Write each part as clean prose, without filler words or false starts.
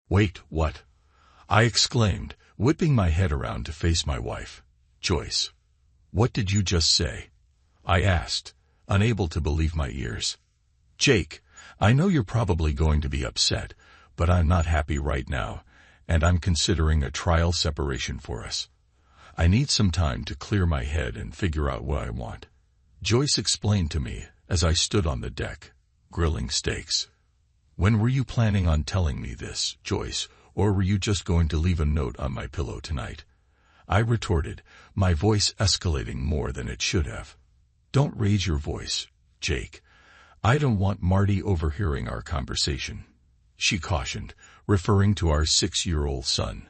Wait, what? I exclaimed, whipping my head around to face my wife. Joyce. What did you just say? I asked, unable to believe my ears. Jake, I know you're probably going to be upset, but I'm not happy right now, and I'm considering a trial separation for us. I need some time to clear my head and figure out what I want. Joyce explained to me as I stood on the deck, grilling steaks. When were you planning on telling me this, Joyce, or were you just going to leave a note on my pillow tonight? I retorted, my voice escalating more than it should have. Don't raise your voice, Jake. I don't want Marty overhearing our conversation, she cautioned, referring to our 6-year-old son.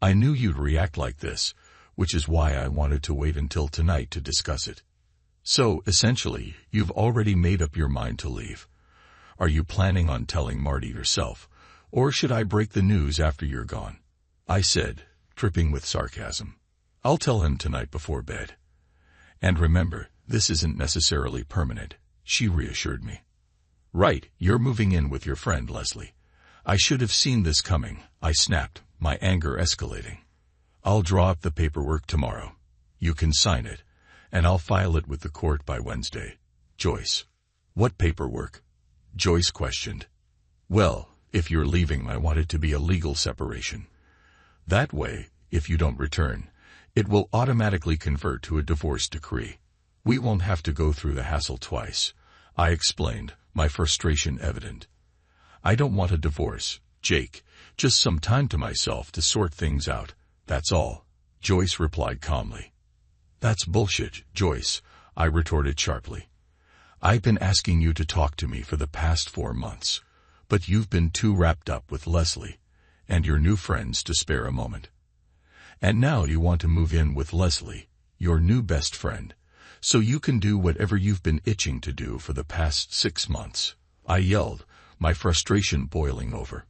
I knew you'd react like this, which is why I wanted to wait until tonight to discuss it. So, essentially, you've already made up your mind to leave. Are you planning on telling Marty yourself, or should I break the news after you're gone? I said, dripping with sarcasm. I'll tell him tonight before bed. And remember, this isn't necessarily permanent, she reassured me. Right, you're moving in with your friend Leslie. I should have seen this coming, I snapped, my anger escalating. I'll draw up the paperwork tomorrow. You can sign it, and I'll file it with the court by Wednesday. Joyce. What paperwork? Joyce questioned. Well, if you're leaving, I want it to be a legal separation. That way, if you don't return, it will automatically convert to a divorce decree. We won't have to go through the hassle twice, I explained, my frustration evident. I don't want a divorce, Jake, just some time to myself to sort things out, that's all, Joyce replied calmly. That's bullshit, Joyce, I retorted sharply. I've been asking you to talk to me for the past 4 months, but you've been too wrapped up with Leslie and your new friends to spare a moment. And now you want to move in with Leslie, your new best friend, so you can do whatever you've been itching to do for the past 6 months, I yelled, my frustration boiling over.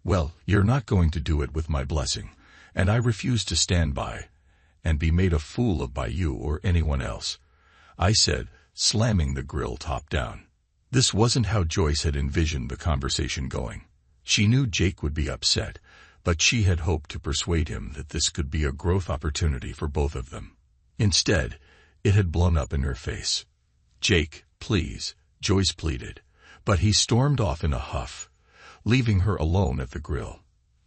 Well, you're not going to do it with my blessing, and I refuse to stand by and be made a fool of by you or anyone else, I said, slamming the grill top down. This wasn't how Joyce had envisioned the conversation going. She knew Jake would be upset, but she had hoped to persuade him that this could be a growth opportunity for both of them. Instead, it had blown up in her face. Jake, please, Joyce pleaded, but he stormed off in a huff, leaving her alone at the grill.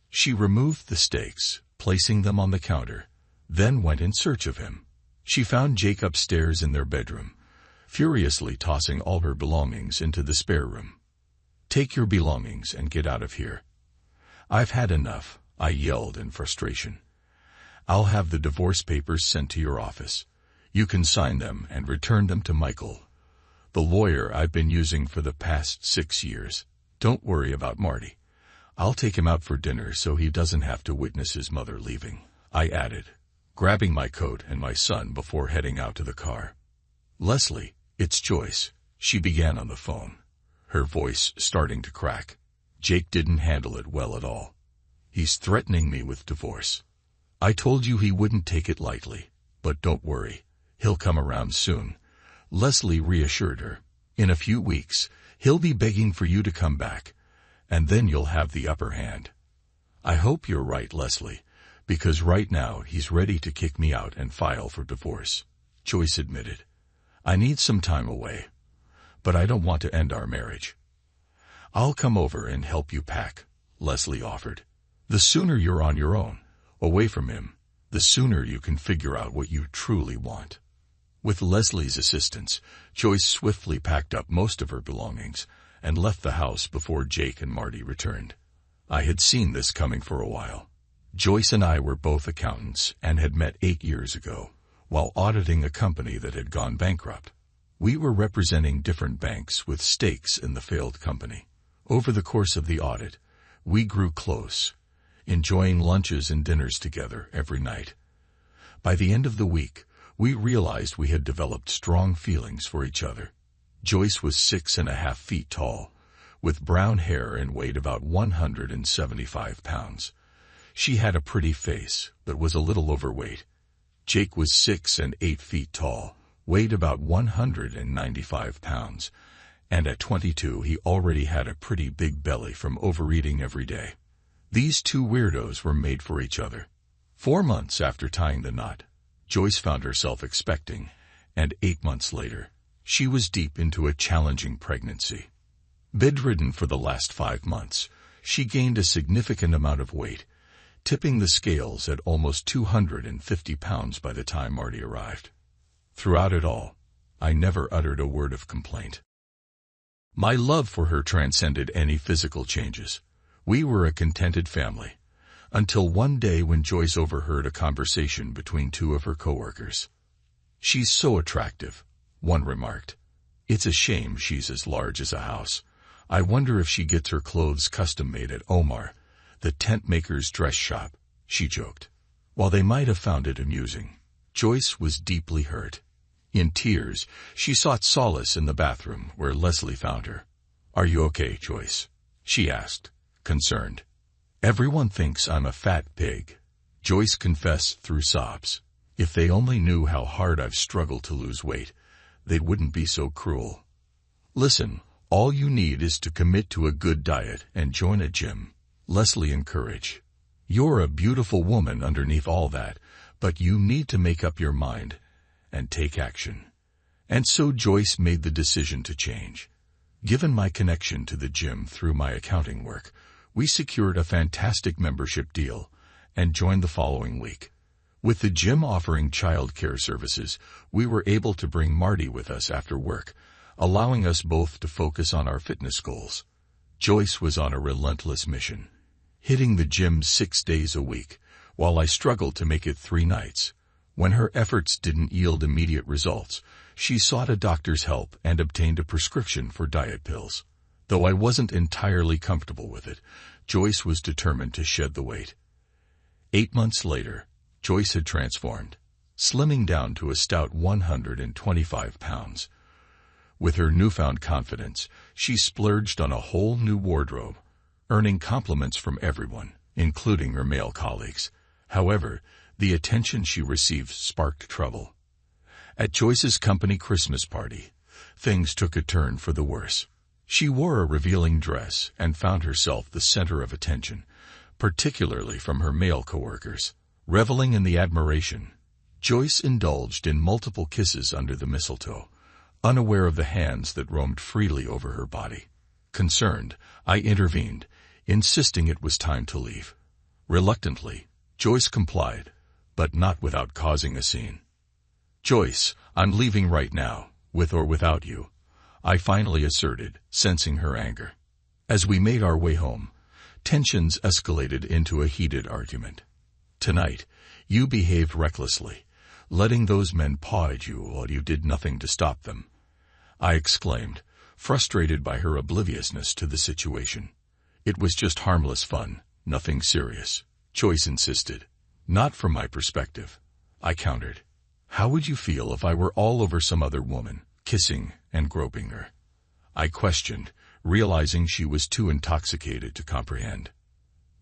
She removed the steaks, placing them on the counter, then went in search of him. She found Jake upstairs in their bedroom, furiously tossing all her belongings into the spare room. Take your belongings and get out of here. I've had enough, I yelled in frustration. I'll have the divorce papers sent to your office. You can sign them and return them to Michael, the lawyer I've been using for the past 6 years. Don't worry about Marty. I'll take him out for dinner so he doesn't have to witness his mother leaving, I added, grabbing my coat and my son before heading out to the car. Leslie, it's Joyce, she began on the phone, her voice starting to crack. Jake didn't handle it well at all. He's threatening me with divorce. I told you he wouldn't take it lightly, but don't worry, he'll come around soon, Leslie reassured her. In a few weeks, he'll be begging for you to come back, and then you'll have the upper hand. I hope you're right, Leslie, because right now he's ready to kick me out and file for divorce, Joyce admitted. I need some time away, but I don't want to end our marriage. I'll come over and help you pack, Leslie offered. The sooner you're on your own, away from him, the sooner you can figure out what you truly want. With Leslie's assistance, Joyce swiftly packed up most of her belongings and left the house before Jake and Marty returned. I had seen this coming for a while. Joyce and I were both accountants and had met 8 years ago, while auditing a company that had gone bankrupt. We were representing different banks with stakes in the failed company. Over the course of the audit, we grew close, enjoying lunches and dinners together every night. By the end of the week, we realized we had developed strong feelings for each other. Joyce was 6.5 feet tall, with brown hair and weighed about 175 pounds. She had a pretty face, but was a little overweight. Jake was 6 and 8 feet tall, weighed about 195 pounds, and at 22 he already had a pretty big belly from overeating every day. These two weirdos were made for each other. 4 months after tying the knot, Joyce found herself expecting, and 8 months later, she was deep into a challenging pregnancy. Bedridden for the last 5 months, she gained a significant amount of weight, tipping the scales at almost 250 pounds by the time Marty arrived. Throughout it all, I never uttered a word of complaint. My love for her transcended any physical changes. We were a contented family, until one day when Joyce overheard a conversation between two of her coworkers. "She's so attractive," one remarked. "It's a shame she's as large as a house. I wonder if she gets her clothes custom-made at Omar, the tent-maker's dress shop," she joked. While they might have found it amusing, Joyce was deeply hurt. In tears, she sought solace in the bathroom where Leslie found her. "Are you okay, Joyce?" she asked, concerned. "Everyone thinks I'm a fat pig," Joyce confessed through sobs. "If they only knew how hard I've struggled to lose weight, they wouldn't be so cruel." "Listen, all you need is to commit to a good diet and join a gym," Leslie encouraged. "You're a beautiful woman underneath all that, but you need to make up your mind and take action." And so Joyce made the decision to change. Given my connection to the gym through my accounting work, we secured a fantastic membership deal and joined the following week. With the gym offering child care services, we were able to bring Marty with us after work, allowing us both to focus on our fitness goals. Joyce was on a relentless mission, hitting the gym 6 days a week, while I struggled to make it 3 nights. When her efforts didn't yield immediate results, she sought a doctor's help and obtained a prescription for diet pills. Though I wasn't entirely comfortable with it, Joyce was determined to shed the weight. 8 months later, Joyce had transformed, slimming down to a stout 125 pounds. With her newfound confidence, she splurged on a whole new wardrobe, earning compliments from everyone, including her male colleagues. However, the attention she received sparked trouble. At Joyce's company Christmas party, things took a turn for the worse. She wore a revealing dress and found herself the center of attention, particularly from her male coworkers. Reveling in the admiration, Joyce indulged in multiple kisses under the mistletoe, unaware of the hands that roamed freely over her body. Concerned, I intervened, insisting it was time to leave. Reluctantly, Joyce complied, but not without causing a scene. "Joyce, I'm leaving right now, with or without you," I finally asserted, sensing her anger. As we made our way home, tensions escalated into a heated argument. "Tonight, you behaved recklessly, letting those men paw at you while you did nothing to stop them," I exclaimed, frustrated by her obliviousness to the situation. "It was just harmless fun, nothing serious," Joyce insisted. "Not from my perspective," I countered. "How would you feel if I were all over some other woman, kissing and groping her?" I questioned, realizing she was too intoxicated to comprehend.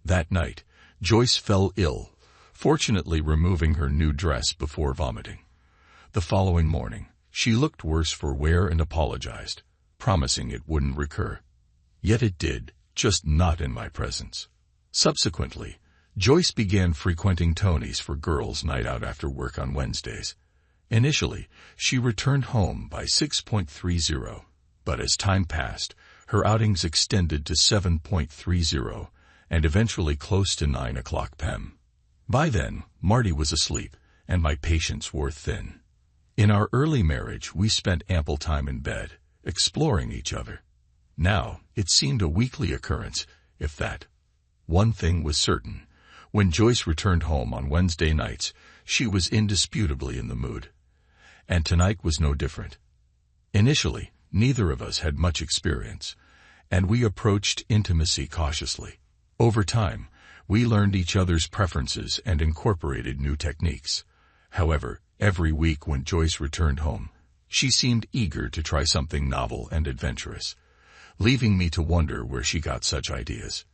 That night, Joyce fell ill, fortunately removing her new dress before vomiting. The following morning, she looked worse for wear and apologized, promising it wouldn't recur. Yet it did, just not in my presence. Subsequently, Joyce began frequenting Tony's for girls' night out after work on Wednesdays. Initially, she returned home by 6:30, but as time passed, her outings extended to 7:30 and eventually close to 9 o'clock p.m. By then, Marty was asleep, and my patience wore thin. In our early marriage, we spent ample time in bed, exploring each other. Now, it seemed a weekly occurrence, if that. One thing was certain. When Joyce returned home on Wednesday nights, she was indisputably in the mood. And tonight was no different. Initially, neither of us had much experience, and we approached intimacy cautiously. Over time, we learned each other's preferences and incorporated new techniques. However, every week when Joyce returned home, she seemed eager to try something novel and adventurous, leaving me to wonder where she got such ideas.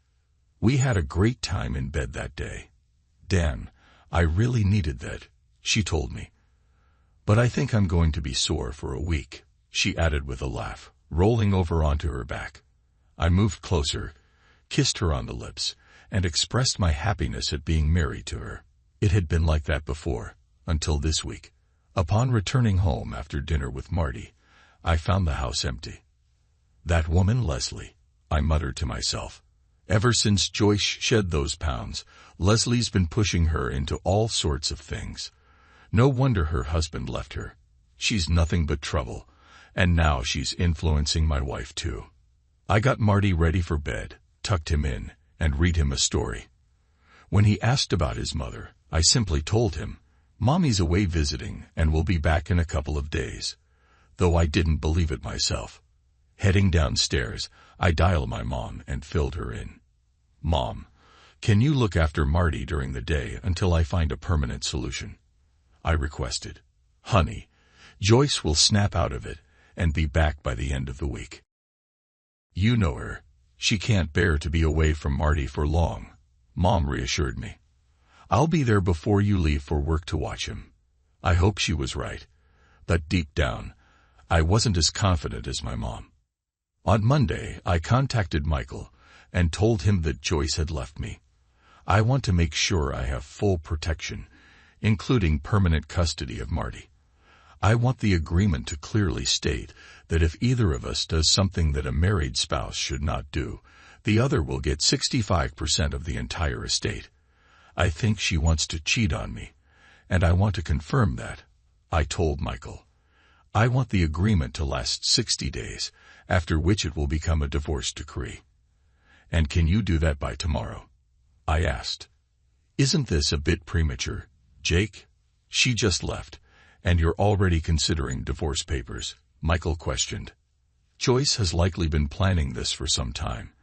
We had a great time in bed that day. "Dan, I really needed that," she told me. "But I think I'm going to be sore for a week," she added with a laugh, rolling over onto her back. I moved closer, kissed her on the lips, and expressed my happiness at being married to her. It had been like that before, until this week. Upon returning home after dinner with Marty, I found the house empty. That woman, Leslie, I muttered to myself. Ever since Joyce shed those pounds, Leslie's been pushing her into all sorts of things. No wonder her husband left her. She's nothing but trouble, and now she's influencing my wife too. I got Marty ready for bed, tucked him in, and read him a story. When he asked about his mother, I simply told him, "Mommy's away visiting and will be back in a couple of days," though I didn't believe it myself. Heading downstairs, I dialed my mom and filled her in. "Mom, can you look after Marty during the day until I find a permanent solution?" I requested. "Honey, Joyce will snap out of it and be back by the end of the week. You know her. She can't bear to be away from Marty for long," Mom reassured me. "I'll be there before you leave for work to watch him." I hope she was right, but deep down, I wasn't as confident as my mom. On Monday, I contacted Michael and told him that Joyce had left me. I want to make sure I have full protection, including permanent custody of Marty. I want the agreement to clearly state that if either of us does something that a married spouse should not do, the other will get 65% of the entire estate. I think she wants to cheat on me, and I want to confirm that. I told Michael. I want the agreement to last 60 days, after which it will become a divorce decree. "And can you do that by tomorrow?" I asked. "Isn't this a bit premature, Jake? She just left, and you're already considering divorce papers," Michael questioned. "Joyce has likely been planning this for some time,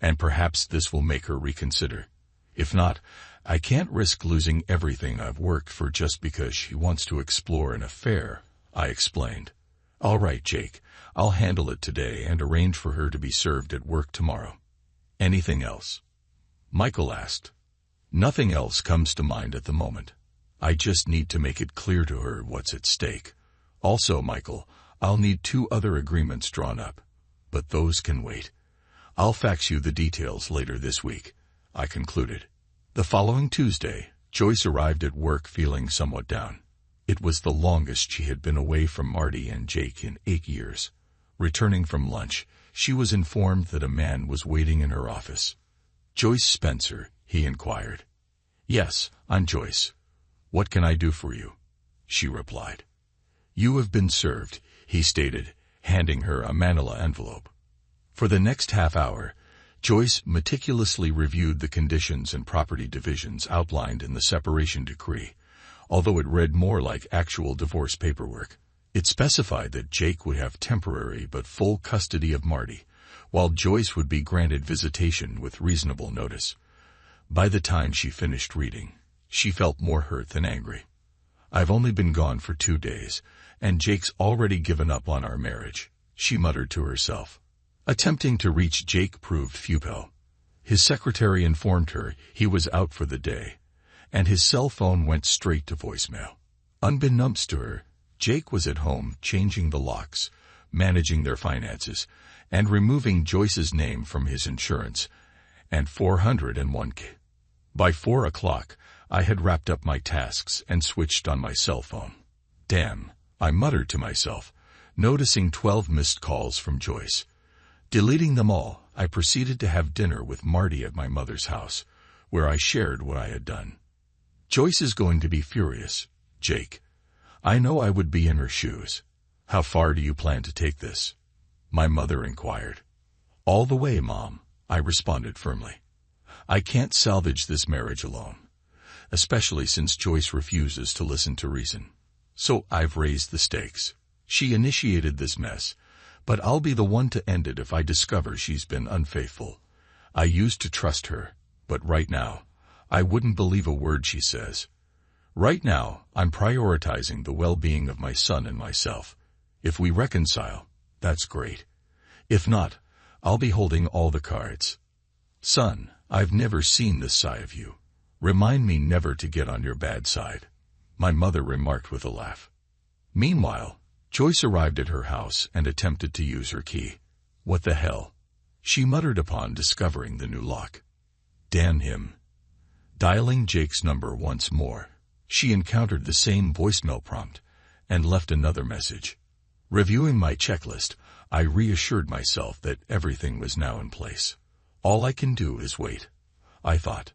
and perhaps this will make her reconsider. If not, I can't risk losing everything I've worked for just because she wants to explore an affair," I explained. "All right, Jake, I'll handle it today and arrange for her to be served at work tomorrow." "Anything else?" Michael asked. "Nothing else comes to mind at the moment. I just need to make it clear to her what's at stake. Also, Michael, I'll need 2 other agreements drawn up, but those can wait. I'll fax you the details later this week," I concluded. The following Tuesday, Joyce arrived at work feeling somewhat down. It was the longest she had been away from Marty and Jake in 8 years. Returning from lunch, she was informed that a man was waiting in her office. "Joyce Spencer?" he inquired. "Yes, I'm Joyce. What can I do for you?" she replied. "You have been served," he stated, handing her a manila envelope. For the next half hour, Joyce meticulously reviewed the conditions and property divisions outlined in the separation decree, although it read more like actual divorce paperwork. It specified that Jake would have temporary but full custody of Marty, while Joyce would be granted visitation with reasonable notice. By the time she finished reading, she felt more hurt than angry. "I've only been gone for 2 days, and Jake's already given up on our marriage," she muttered to herself. Attempting to reach Jake proved futile. His secretary informed her he was out for the day, and his cell phone went straight to voicemail. Unbeknownst to her, Jake was at home changing the locks, managing their finances, and removing Joyce's name from his insurance, and 401k. By 4 o'clock, I had wrapped up my tasks and switched on my cell phone. "Damn," I muttered to myself, noticing 12 missed calls from Joyce. Deleting them all, I proceeded to have dinner with Marty at my mother's house, where I shared what I had done. "Joyce is going to be furious, Jake. I know I would be in her shoes. How far do you plan to take this?" my mother inquired. "All the way, Mom," I responded firmly. "I can't salvage this marriage alone, especially since Joyce refuses to listen to reason. So I've raised the stakes. She initiated this mess, but I'll be the one to end it if I discover she's been unfaithful. I used to trust her, but right now, I wouldn't believe a word she says. Right now, I'm prioritizing the well-being of my son and myself. If we reconcile, that's great. If not, I'll be holding all the cards. Son, I've never seen this side of you. Remind me never to get on your bad side," my mother remarked with a laugh. Meanwhile, Joyce arrived at her house and attempted to use her key. "What the hell?" she muttered upon discovering the new lock. Damn him. Dialing Jake's number once more, she encountered the same voicemail prompt and left another message. Reviewing my checklist, I reassured myself that everything was now in place. All I can do is wait, I thought.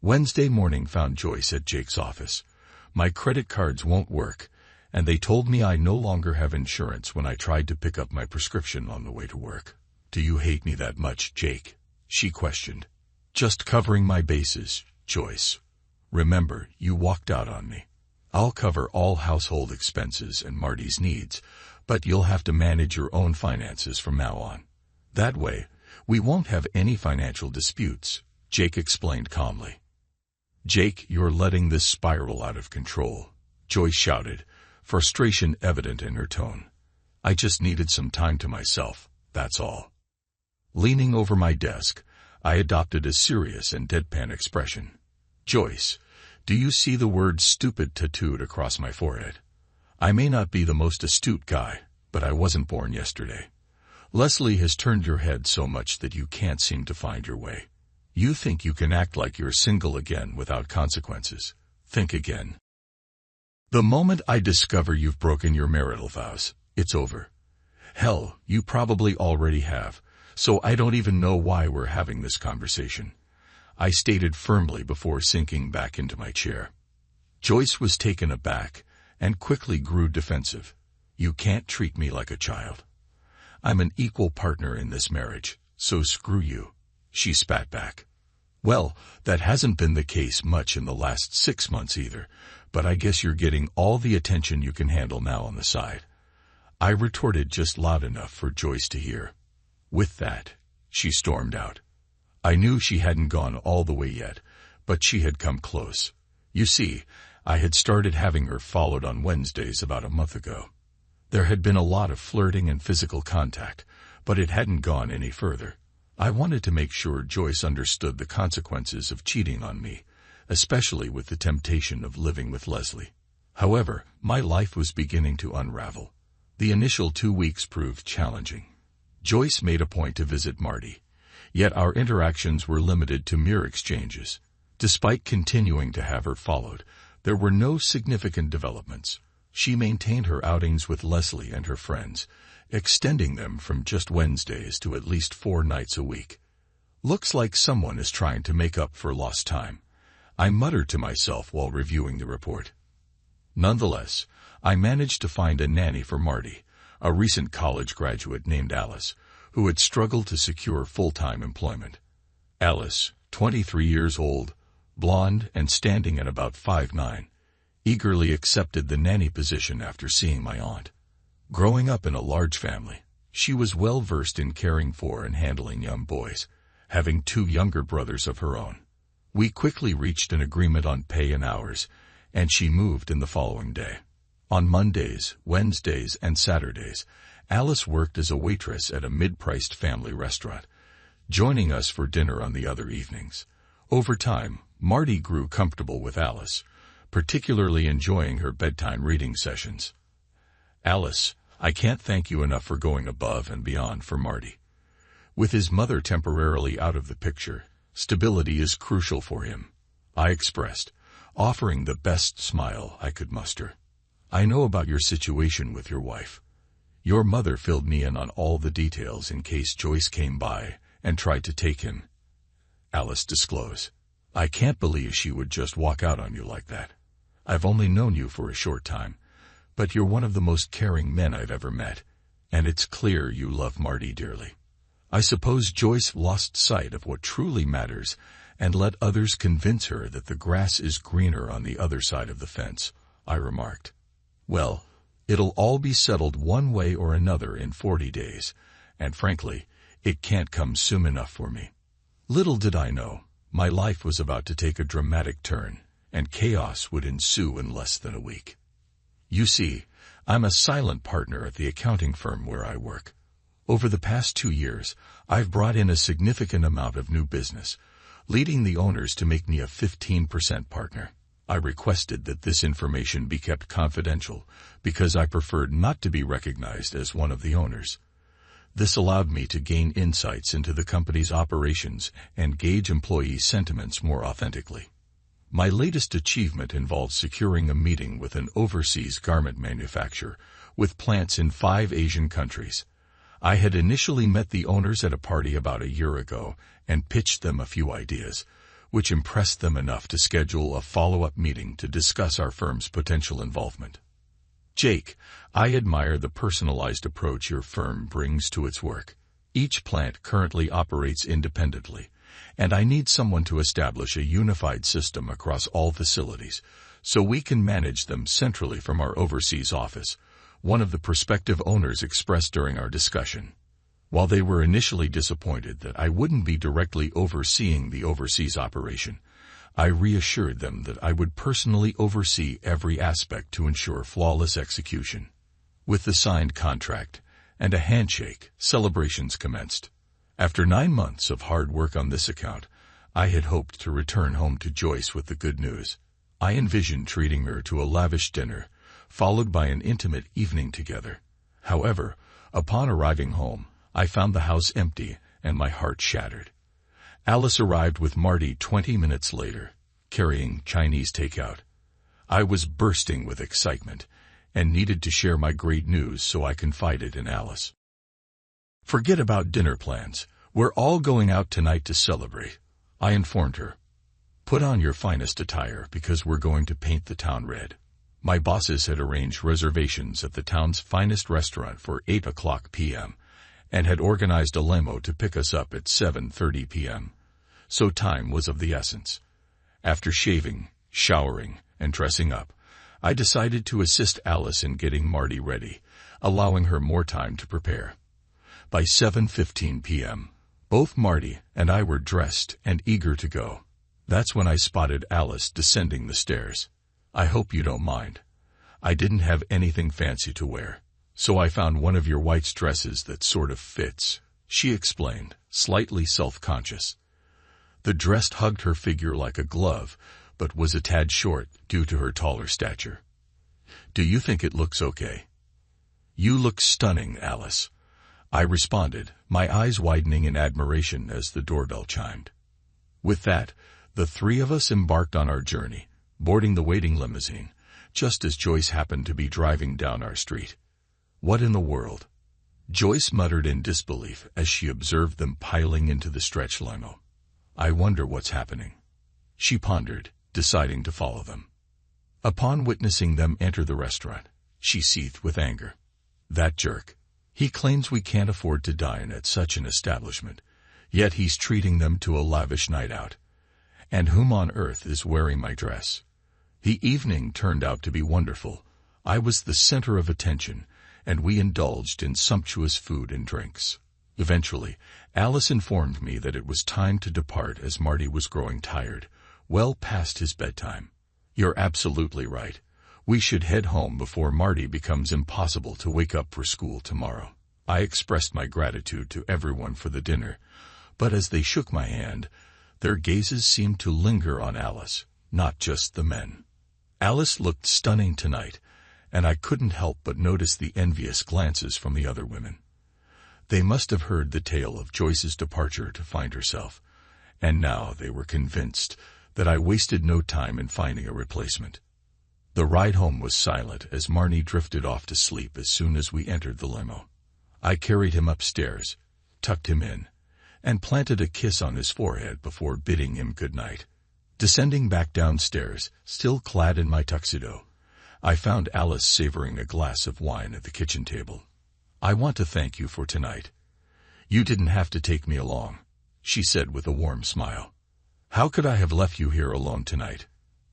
Wednesday morning found Joyce at Jake's office. My credit cards won't work, and they told me I no longer have insurance when I tried to pick up my prescription on the way to work. Do you hate me that much, Jake? She questioned. Just covering my bases, Joyce. Remember, you walked out on me. I'll cover all household expenses and Marty's needs, but you'll have to manage your own finances from now on. That way, we won't have any financial disputes, Jake explained calmly. Jake, you're letting this spiral out of control, Joyce shouted, frustration evident in her tone. I just needed some time to myself, that's all. Leaning over my desk, I adopted a serious and deadpan expression. Joyce, do you see the word stupid tattooed across my forehead? I may not be the most astute guy, but I wasn't born yesterday. Leslie has turned your head so much that you can't seem to find your way. You think you can act like you're single again without consequences. Think again. The moment I discover you've broken your marital vows, it's over. Hell, you probably already have, so I don't even know why we're having this conversation, I stated firmly before sinking back into my chair. Joyce was taken aback and quickly grew defensive. You can't treat me like a child. I'm an equal partner in this marriage, so screw you, she spat back. Well, that hasn't been the case much in the last 6 months either, but I guess you're getting all the attention you can handle now on the side, I retorted just loud enough for Joyce to hear. With that, she stormed out. I knew she hadn't gone all the way yet, but she had come close. You see, I had started having her followed on Wednesdays about a month ago. There had been a lot of flirting and physical contact, but it hadn't gone any further. I wanted to make sure Joyce understood the consequences of cheating on me, especially with the temptation of living with Leslie. However, my life was beginning to unravel. The initial 2 weeks proved challenging. Joyce made a point to visit Marty, yet our interactions were limited to mere exchanges. Despite continuing to have her followed, there were no significant developments. She maintained her outings with Leslie and her friends, extending them from just Wednesdays to at least 4 nights a week. Looks like someone is trying to make up for lost time, I muttered to myself while reviewing the report. Nonetheless, I managed to find a nanny for Marty, a recent college graduate named Alice, who had struggled to secure full-time employment. Alice, 23 years old, blonde and standing at about 5'9", eagerly accepted the nanny position after seeing my aunt. Growing up in a large family, she was well versed in caring for and handling young boys, having 2 younger brothers of her own. We quickly reached an agreement on pay and hours, and she moved in the following day. On Mondays, Wednesdays, and Saturdays, Alice worked as a waitress at a mid-priced family restaurant, joining us for dinner on the other evenings. Over time, Marty grew comfortable with Alice, particularly enjoying her bedtime reading sessions. Alice, I can't thank you enough for going above and beyond for Marty. With his mother temporarily out of the picture, stability is crucial for him, I expressed, offering the best smile I could muster. I know about your situation with your wife. Your mother filled me in on all the details in case Joyce came by and tried to take him. Alice disclosed. I can't believe she would just walk out on you like that. I've only known you for a short time, but you're one of the most caring men I've ever met, and it's clear you love Marty dearly. I suppose Joyce lost sight of what truly matters and let others convince her that the grass is greener on the other side of the fence, I remarked. Well, it'll all be settled one way or another in 40 days, and frankly, it can't come soon enough for me. Little did I know, my life was about to take a dramatic turn, and chaos would ensue in less than a week. You see, I'm a silent partner at the accounting firm where I work. Over the past 2 years, I've brought in a significant amount of new business, leading the owners to make me a 15% partner. I requested that this information be kept confidential because I preferred not to be recognized as one of the owners. This allowed me to gain insights into the company's operations and gauge employee sentiments more authentically. My latest achievement involved securing a meeting with an overseas garment manufacturer with plants in 5 Asian countries. I had initially met the owners at a party about a year ago and pitched them a few ideas, which impressed them enough to schedule a follow-up meeting to discuss our firm's potential involvement. Jake, I admire the personalized approach your firm brings to its work. Each plant currently operates independently, and I need someone to establish a unified system across all facilities so we can manage them centrally from our overseas office, one of the prospective owners expressed during our discussion. While they were initially disappointed that I wouldn't be directly overseeing the overseas operation, I reassured them that I would personally oversee every aspect to ensure flawless execution. With the signed contract and a handshake, celebrations commenced. After 9 months of hard work on this account, I had hoped to return home to Joyce with the good news. I envisioned treating her to a lavish dinner, followed by an intimate evening together. However, upon arriving home, I found the house empty and my heart shattered. Alice arrived with Marty 20 minutes later, carrying Chinese takeout. I was bursting with excitement and needed to share my great news, so I confided in Alice. "Forget about dinner plans. We're all going out tonight to celebrate," I informed her. "Put on your finest attire because we're going to paint the town red." My bosses had arranged reservations at the town's finest restaurant for 8 p.m. and had organized a limo to pick us up at 7:30 p.m. So time was of the essence. After shaving, showering, and dressing up, I decided to assist Alice in getting Marty ready, allowing her more time to prepare. By 7:15 p.m., both Marty and I were dressed and eager to go. That's when I spotted Alice descending the stairs. "I hope you don't mind. I didn't have anything fancy to wear, so I found one of your white dresses that sort of fits," she explained, slightly self-conscious. The dress hugged her figure like a glove, but was a tad short due to her taller stature. "Do you think it looks okay?" "You look stunning, Alice," I responded, my eyes widening in admiration as the doorbell chimed. With that, the 3 of us embarked on our journey, boarding the waiting limousine, just as Joyce happened to be driving down our street. "What in the world?" Joyce muttered in disbelief as she observed them piling into the stretch limo. "I wonder what's happening." She pondered, deciding to follow them. Upon witnessing them enter the restaurant, she seethed with anger. "That jerk. He claims we can't afford to dine at such an establishment, yet he's treating them to a lavish night out. And whom on earth is wearing my dress?" The evening turned out to be wonderful. I was the center of attention, and we indulged in sumptuous food and drinks. Eventually, Alice informed me that it was time to depart as Marty was growing tired, well past his bedtime. "You're absolutely right. We should head home before Marty becomes impossible to wake up for school tomorrow." I expressed my gratitude to everyone for the dinner, but as they shook my hand, their gazes seemed to linger on Alice, not just the men. Alice looked stunning tonight, and I couldn't help but notice the envious glances from the other women. They must have heard the tale of Joyce's departure to find herself, and now they were convinced that I wasted no time in finding a replacement. The ride home was silent as Marty drifted off to sleep as soon as we entered the limo. I carried him upstairs, tucked him in, and planted a kiss on his forehead before bidding him good night. Descending back downstairs, still clad in my tuxedo, I found Alice savoring a glass of wine at the kitchen table. "I want to thank you for tonight. You didn't have to take me along," she said with a warm smile. "How could I have left you here alone tonight?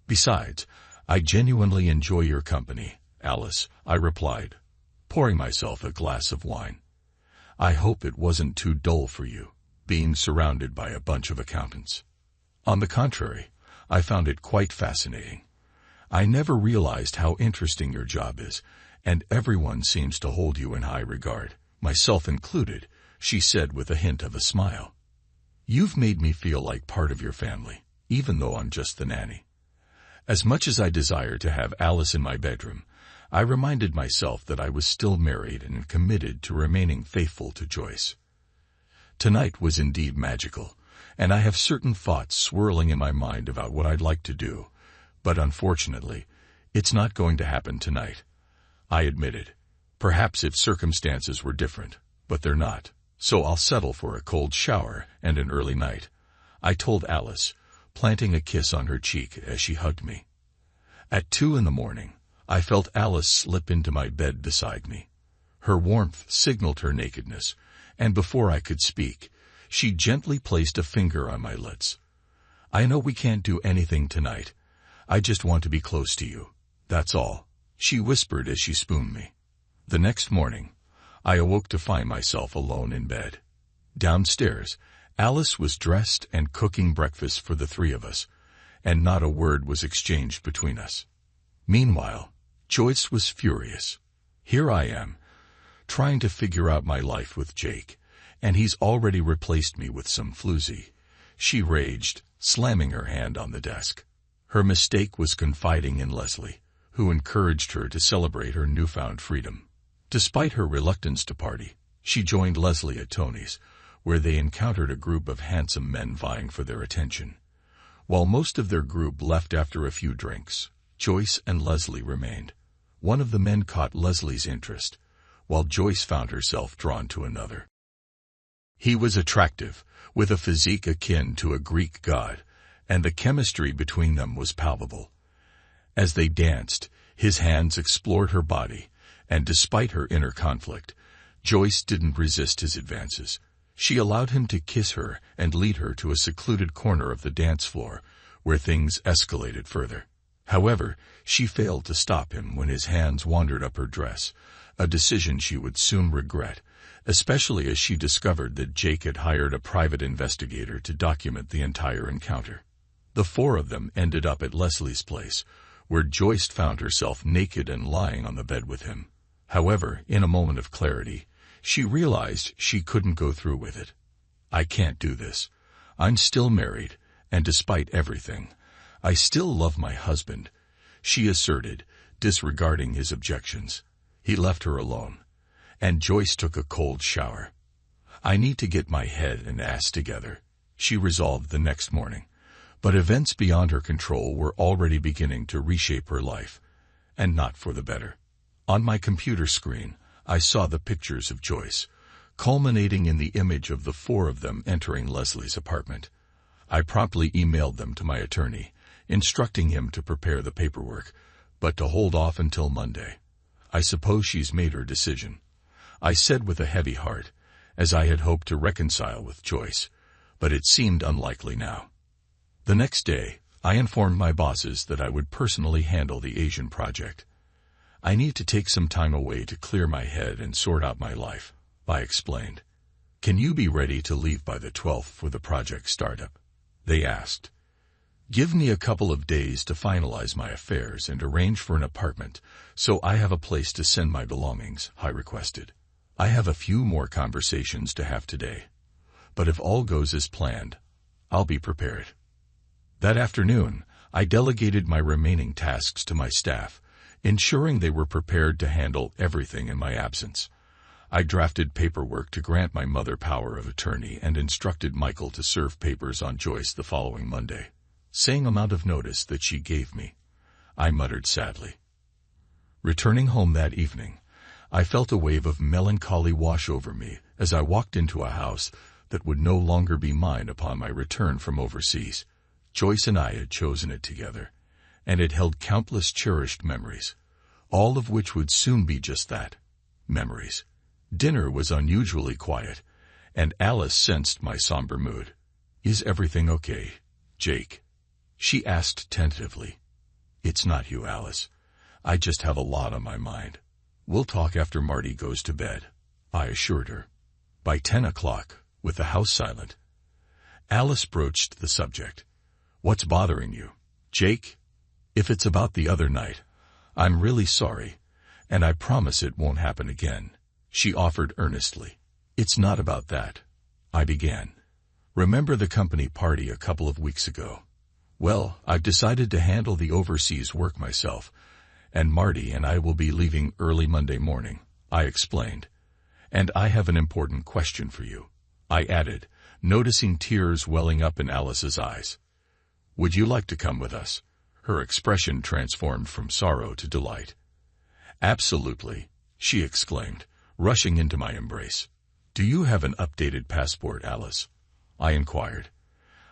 Besides, I genuinely enjoy your company, Alice," I replied, pouring myself a glass of wine. "I hope it wasn't too dull for you, being surrounded by a bunch of accountants." On the contrary, I found it quite fascinating. I never realized how interesting your job is, and everyone seems to hold you in high regard, myself included, she said with a hint of a smile. "You've made me feel like part of your family, even though I'm just the nanny." As much as I desired to have Alice in my bedroom, I reminded myself that I was still married and committed to remaining faithful to Joyce. Tonight was indeed magical, and I have certain thoughts swirling in my mind about what I'd like to do, but unfortunately, it's not going to happen tonight. I admitted. Perhaps if circumstances were different, but they're not, so I'll settle for a cold shower and an early night, I told Alice, planting a kiss on her cheek as she hugged me. At 2 a.m, I felt Alice slip into my bed beside me. Her warmth signaled her nakedness, and before I could speak, she gently placed a finger on my lips. I know we can't do anything tonight. I just want to be close to you. That's all, she whispered as she spooned me. The next morning, I awoke to find myself alone in bed. Downstairs, Alice was dressed and cooking breakfast for the three of us, and not a word was exchanged between us. Meanwhile, Joyce was furious. Here I am, trying to figure out my life with Jake, and he's already replaced me with some floozy, she raged, slamming her hand on the desk. Her mistake was confiding in Leslie, who encouraged her to celebrate her newfound freedom. Despite her reluctance to party, she joined Leslie at Tony's, where they encountered a group of handsome men vying for their attention. While most of their group left after a few drinks, Joyce and Leslie remained. One of the men caught Leslie's interest, while Joyce found herself drawn to another. He was attractive, with a physique akin to a Greek god, and the chemistry between them was palpable. As they danced, his hands explored her body, and despite her inner conflict, Joyce didn't resist his advances. She allowed him to kiss her and lead her to a secluded corner of the dance floor, where things escalated further. However, she failed to stop him when his hands wandered up her dress, a decision she would soon regret, especially as she discovered that Jake had hired a private investigator to document the entire encounter. The four of them ended up at Leslie's place, where Joyce found herself naked and lying on the bed with him. However, in a moment of clarity, she realized she couldn't go through with it. I can't do this. I'm still married, and despite everything, I still love my husband, she asserted, disregarding his objections. He left her alone, and Joyce took a cold shower. I need to get my head and ass together, she resolved the next morning. But events beyond her control were already beginning to reshape her life, and not for the better. On my computer screen, I saw the pictures of Joyce, culminating in the image of the four of them entering Leslie's apartment. I promptly emailed them to my attorney, instructing him to prepare the paperwork, but to hold off until Monday. I suppose she's made her decision, I said with a heavy heart, as I had hoped to reconcile with Joyce, but it seemed unlikely now. The next day, I informed my bosses that I would personally handle the Asian project. I need to take some time away to clear my head and sort out my life, I explained. Can you be ready to leave by the 12th for the project startup? They asked. Give me a couple of days to finalize my affairs and arrange for an apartment so I have a place to send my belongings, I requested. I have a few more conversations to have today, but if all goes as planned, I'll be prepared. That afternoon, I delegated my remaining tasks to my staff, ensuring they were prepared to handle everything in my absence. I drafted paperwork to grant my mother power of attorney and instructed Michael to serve papers on Joyce the following Monday. Same amount of notice that she gave me, I muttered sadly. Returning home that evening, I felt a wave of melancholy wash over me as I walked into a house that would no longer be mine upon my return from overseas. Joyce and I had chosen it together, and it held countless cherished memories, all of which would soon be just that, memories. Dinner was unusually quiet, and Alice sensed my somber mood. Is everything okay, Jake? She asked tentatively. It's not you, Alice. I just have a lot on my mind. We'll talk after Marty goes to bed, I assured her. By 10 o'clock, with the house silent, Alice broached the subject. What's bothering you, Jake? If it's about the other night, I'm really sorry, and I promise it won't happen again, she offered earnestly. It's not about that, I began. Remember the company party a couple of weeks ago? Well, I've decided to handle the overseas work myself, And Marty and I will be leaving early Monday morning, I explained. And I have an important question for you, I added, noticing tears welling up in Alice's eyes. Would you like to come with us? Her expression transformed from sorrow to delight. Absolutely, she exclaimed, rushing into my embrace. Do you have an updated passport, Alice? I inquired.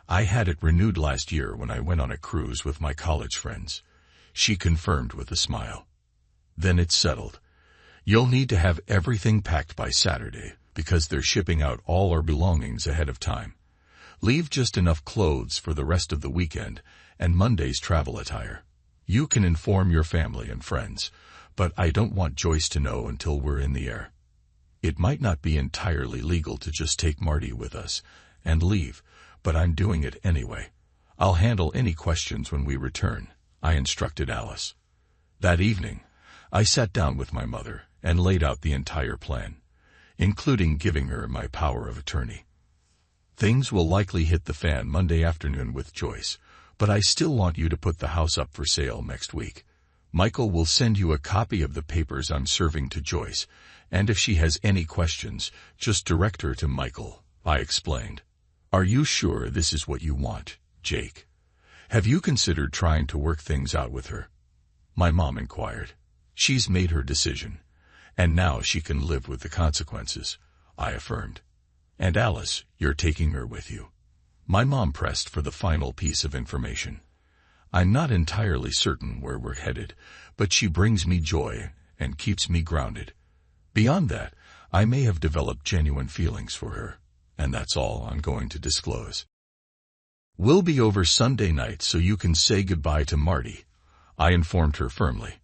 I had it renewed last year when I went on a cruise with my college friends, she confirmed with a smile. Then it's settled. You'll need to have everything packed by Saturday, because they're shipping out all our belongings ahead of time. Leave just enough clothes for the rest of the weekend and Monday's travel attire. You can inform your family and friends, but I don't want Joyce to know until we're in the air. It might not be entirely legal to just take Marty with us and leave, but I'm doing it anyway. I'll handle any questions when we return, I instructed Alice. That evening, I sat down with my mother and laid out the entire plan, including giving her my power of attorney. Things will likely hit the fan Monday afternoon with Joyce, but I still want you to put the house up for sale next week. Michael will send you a copy of the papers I'm serving to Joyce, and if she has any questions, just direct her to Michael, I explained. Are you sure this is what you want, Jake? Have you considered trying to work things out with her? My mom inquired. She's made her decision, and now she can live with the consequences, I affirmed. And Alice, you're taking her with you. My mom pressed for the final piece of information. I'm not entirely certain where we're headed, but she brings me joy and keeps me grounded. Beyond that, I may have developed genuine feelings for her, and that's all I'm going to disclose. We'll be over Sunday night so you can say goodbye to Marty, I informed her firmly.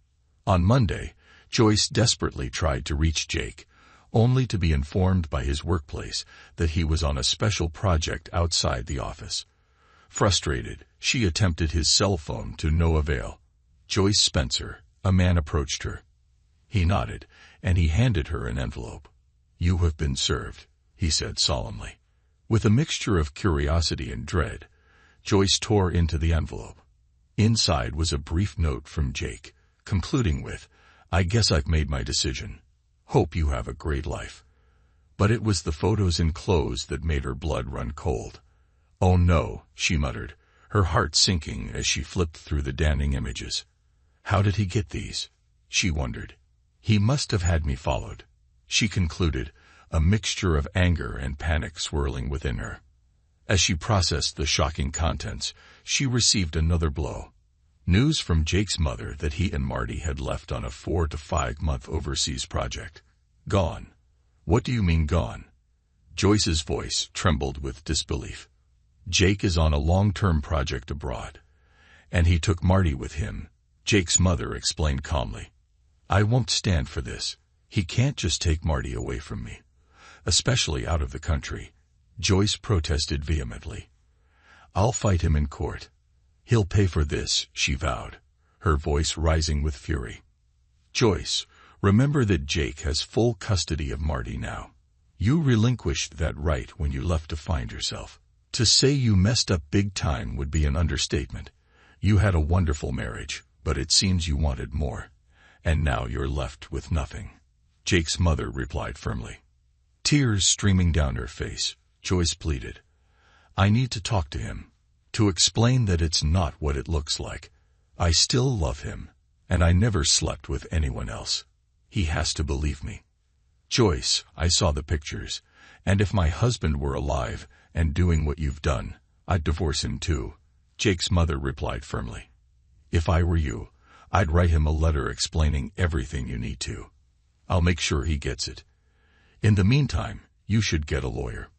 On Monday, Joyce desperately tried to reach Jake, only to be informed by his workplace that he was on a special project outside the office. Frustrated, she attempted his cell phone to no avail. Joyce Spencer, a man approached her. He nodded, and he handed her an envelope. You have been served, he said solemnly. With a mixture of curiosity and dread, Joyce tore into the envelope. Inside was a brief note from Jake, concluding with, I guess I've made my decision. Hope you have a great life. But it was the photos enclosed that made her blood run cold. Oh no, she muttered, her heart sinking as she flipped through the damning images. How did he get these? She wondered. He must have had me followed, she concluded, a mixture of anger and panic swirling within her. As she processed the shocking contents, she received another blow. News from Jake's mother that he and Marty had left on a 4 to 5 month overseas project. Gone. What do you mean gone? Joyce's voice trembled with disbelief. Jake is on a long-term project abroad, and he took Marty with him, Jake's mother explained calmly. I won't stand for this. He can't just take Marty away from me, especially out of the country, Joyce protested vehemently. I'll fight him in court. He'll pay for this, she vowed, her voice rising with fury. Joyce, remember that Jake has full custody of Marty now. You relinquished that right when you left to find yourself. To say you messed up big time would be an understatement. You had a wonderful marriage, but it seems you wanted more. And now you're left with nothing, Jake's mother replied firmly. Tears streaming down her face, Joyce pleaded. I need to talk to him, to explain that it's not what it looks like. I still love him, and I never slept with anyone else. He has to believe me. Joyce, I saw the pictures, and if my husband were alive and doing what you've done, I'd divorce him too, Jake's mother replied firmly. If I were you, I'd write him a letter explaining everything you need to. I'll make sure he gets it. In the meantime, you should get a lawyer.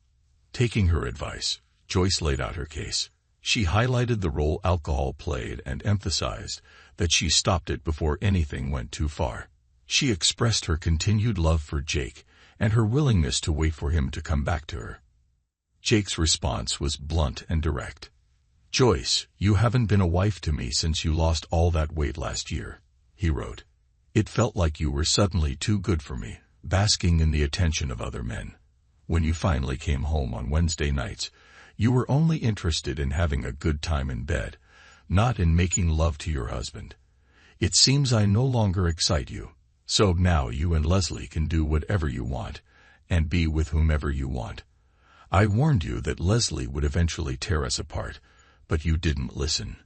Taking her advice, Joyce laid out her case. She highlighted the role alcohol played and emphasized that she stopped it before anything went too far. She expressed her continued love for Jake and her willingness to wait for him to come back to her. Jake's response was blunt and direct. Joyce, you haven't been a wife to me since you lost all that weight last year, he wrote. It felt like you were suddenly too good for me, basking in the attention of other men. When you finally came home on Wednesday nights, you were only interested in having a good time in bed, not in making love to your husband. It seems I no longer excite you, so now you and Leslie can do whatever you want, and be with whomever you want. I warned you that Leslie would eventually tear us apart, but you didn't listen.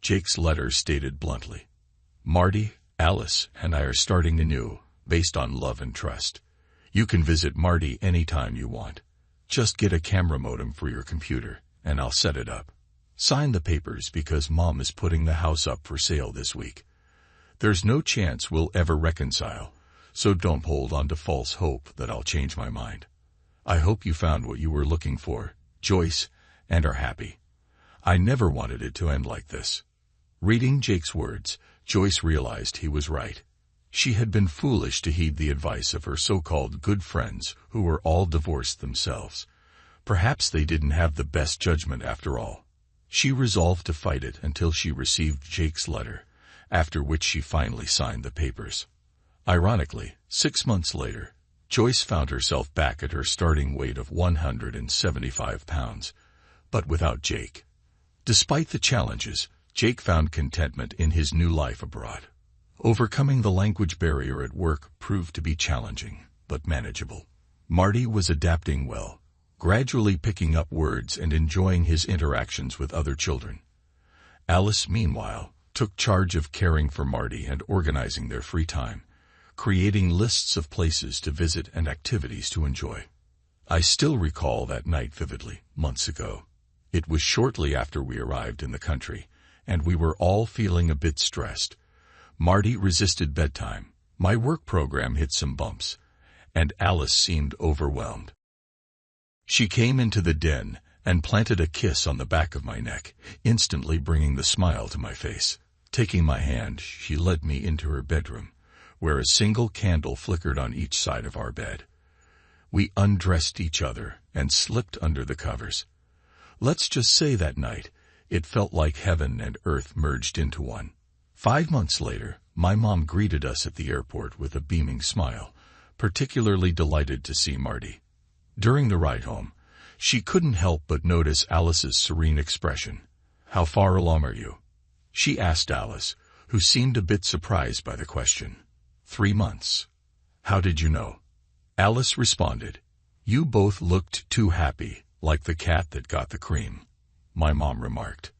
Jake's letter stated bluntly, Marty, Alice, and I are starting anew, based on love and trust. You can visit Marty anytime you want. Just get a camera modem for your computer, and I'll set it up. Sign the papers because Mom is putting the house up for sale this week. There's no chance we'll ever reconcile, so don't hold on to false hope that I'll change my mind. I hope you found what you were looking for, Joyce, and are happy. I never wanted it to end like this. Reading Jake's words, Joyce realized he was right. She had been foolish to heed the advice of her so-called good friends who were all divorced themselves. Perhaps they didn't have the best judgment after all. She resolved to fight it until she received Jake's letter, after which she finally signed the papers. Ironically, 6 months later, Joyce found herself back at her starting weight of 175 pounds, but without Jake. Despite the challenges, Jake found contentment in his new life abroad. Overcoming the language barrier at work proved to be challenging, but manageable. Marty was adapting well, gradually picking up words and enjoying his interactions with other children. Alice, meanwhile, took charge of caring for Marty and organizing their free time, creating lists of places to visit and activities to enjoy. I still recall that night vividly, months ago. It was shortly after we arrived in the country, and we were all feeling a bit stressed. Marty resisted bedtime, my work program hit some bumps, and Alice seemed overwhelmed. She came into the den and planted a kiss on the back of my neck, instantly bringing the smile to my face. Taking my hand, she led me into her bedroom, where a single candle flickered on each side of our bed. We undressed each other and slipped under the covers. Let's just say that night, it felt like heaven and earth merged into one. 5 months later, my mom greeted us at the airport with a beaming smile, particularly delighted to see Marty. During the ride home, she couldn't help but notice Alice's serene expression. How far along are you? She asked Alice, who seemed a bit surprised by the question. 3 months. How did you know? Alice responded, You both looked too happy, like the cat that got the cream, my mom remarked.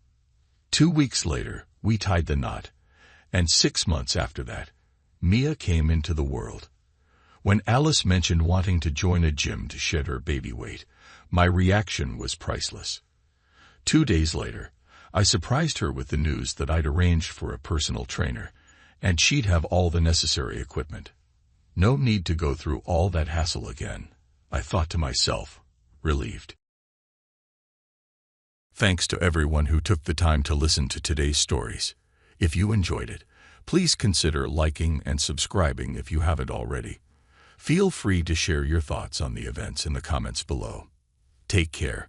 2 weeks later, we tied the knot, and 6 months after that, Mia came into the world. When Alice mentioned wanting to join a gym to shed her baby weight, my reaction was priceless. 2 days later, I surprised her with the news that I'd arranged for a personal trainer, and she'd have all the necessary equipment. No need to go through all that hassle again, I thought to myself, relieved. Thanks to everyone who took the time to listen to today's stories. If you enjoyed it, please consider liking and subscribing if you haven't already. Feel free to share your thoughts on the events in the comments below. Take care.